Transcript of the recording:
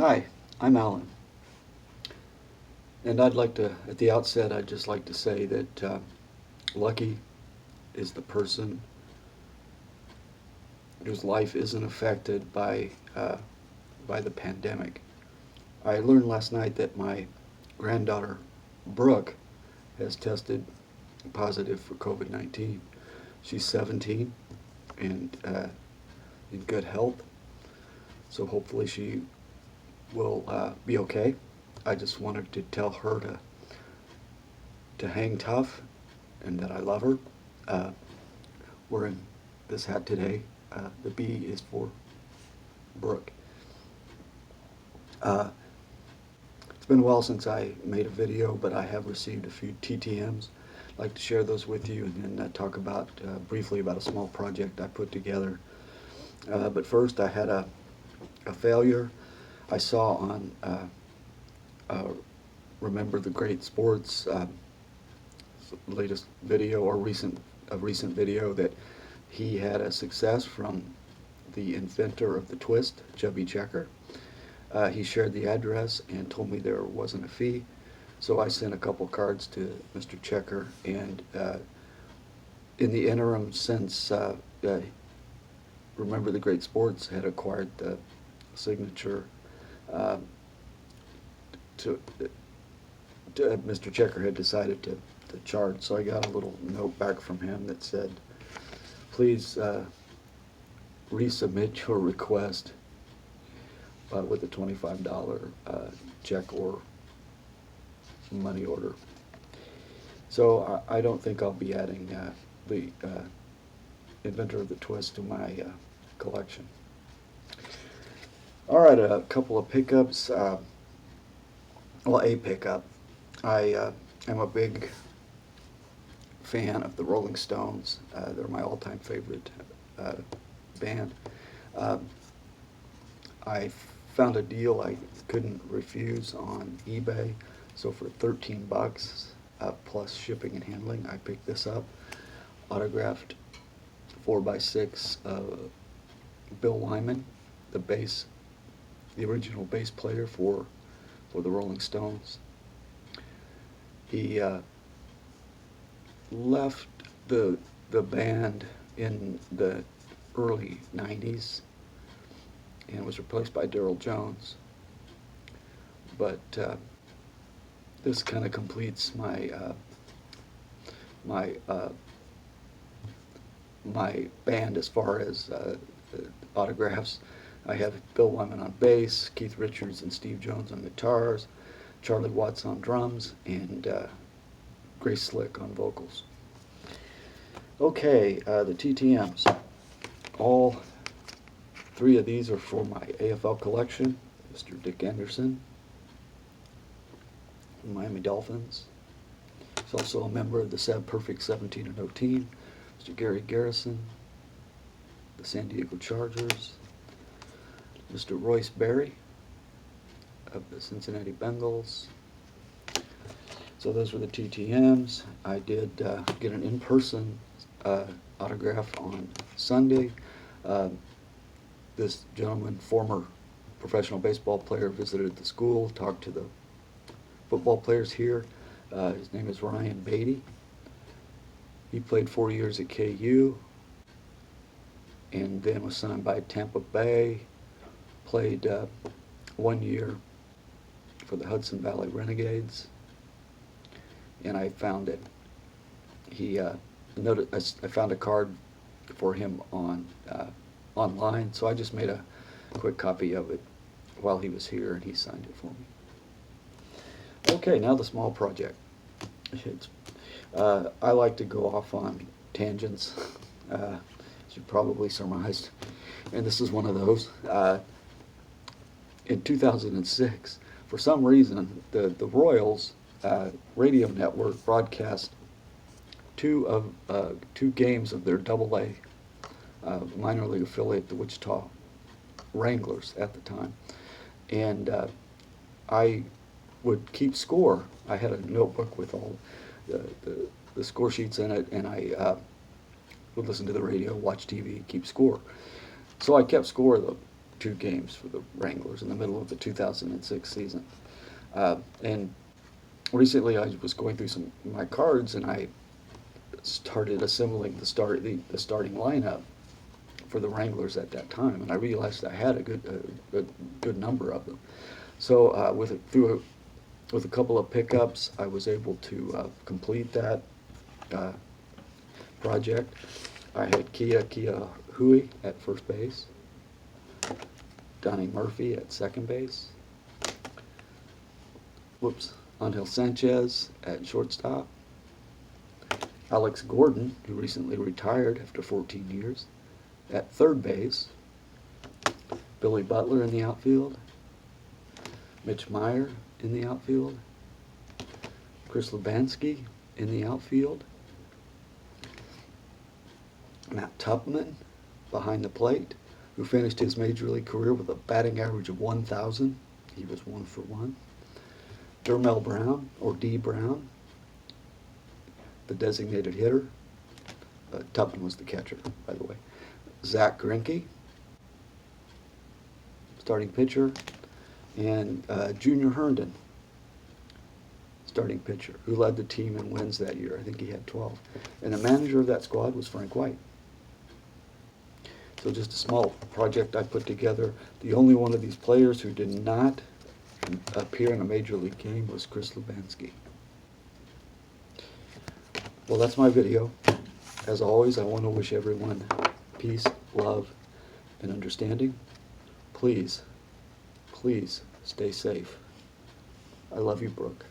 Hi, I'm Alan, and at the outset, I'd just like to say that lucky is the person whose life isn't affected by the pandemic. I learned last night that my granddaughter, Brooke, has tested positive for COVID-19. She's 17 and in good health, so hopefully she will be okay. I just wanted to tell her to hang tough and that I love her. Uh, wearing this hat today. The B is for Brooke. Uh, it's been a while since I made a video, but I have received a few TTMs. I'd like to share those with you and then talk about briefly about a small project I put together. But first, I had a failure I saw on Remember the Great Sports latest video or recent video that he had a success from the inventor of the twist, Chubby Checker. He shared the address and told me there wasn't a fee, so I sent a couple cards to Mr. Checker, and in the interim, since Remember the Great Sports had acquired the signature uh, to Mr. Checker had decided to charge, so I got a little note back from him that said, please resubmit your request with a $25 check or money order. So I don't think I'll be adding the inventor of the twist to my collection. All right, a couple of pickups. Well, a pickup. I am a big fan of the Rolling Stones. They're my all-time favorite band. I found a deal I couldn't refuse on eBay, so for 13 bucks plus shipping and handling, I picked this up. Autographed 4x6 Bill Wyman, the original bass player for the Rolling Stones. He left the band in the early 90s and was replaced by Daryl Jones. But this kind of completes my my band as far as autographs. I have Bill Wyman on bass, Keith Richards and Steve Jones on guitars, Charlie Watts on drums, and Grace Slick on vocals. Okay, the TTMs. All three of these are for my AFL collection. Mr. Dick Anderson, Miami Dolphins. He's also a member of the Perfect 17 and 0 team. Mr. Gary Garrison, the San Diego Chargers. Mr. Royce Berry of the Cincinnati Bengals. So those were the TTMs. I did get an in-person autograph on Sunday. This gentleman, former professional baseball player, visited the school, talked to the football players here. His name is Ryan Beatty. He played 4 years at KU and then was signed by Tampa Bay. Played 1 year for the Hudson Valley Renegades, and I found it. I found a card for him on online, so I just made a quick copy of it while he was here, and he signed it for me. Okay, now the small project. I like to go off on tangents, as you probably surmised, and this is one of those. In 2006, for some reason, the Royals radio network broadcast two games of their Double-A minor league affiliate, the Wichita Wranglers at the time, and I would keep score. I had a notebook with all the score sheets in it, and I would listen to the radio, watch TV, keep score. So I kept score of 2 games for the Wranglers in the middle of the 2006 season. And recently I was going through some of my cards, and I started assembling the starting lineup for the Wranglers at that time, and I realized I had a good number of them. So with a couple of pickups, I was able to complete that project. I had Kia Hui at first base, Donnie Murphy at second base, Angel Sanchez at shortstop, Alex Gordon, who recently retired after 14 years, at third base, Billy Butler in the outfield, Mitch Meyer in the outfield, Chris Lubanski in the outfield, Matt Tupman behind the plate, who finished his major league career with a batting average of 1,000. He was 1 for 1. Dermel Brown, or D. Brown, the designated hitter. Tupman was the catcher, by the way. Zach Greinke, starting pitcher, and Junior Herndon, starting pitcher, who led the team in wins that year. I think he had 12. And the manager of that squad was Frank White. So just a small project I put together. The only one of these players who did not appear in a major league game was Chris Lubanski. Well, that's my video. As always, I want to wish everyone peace, love, and understanding. Please, please stay safe. I love you, Brooke.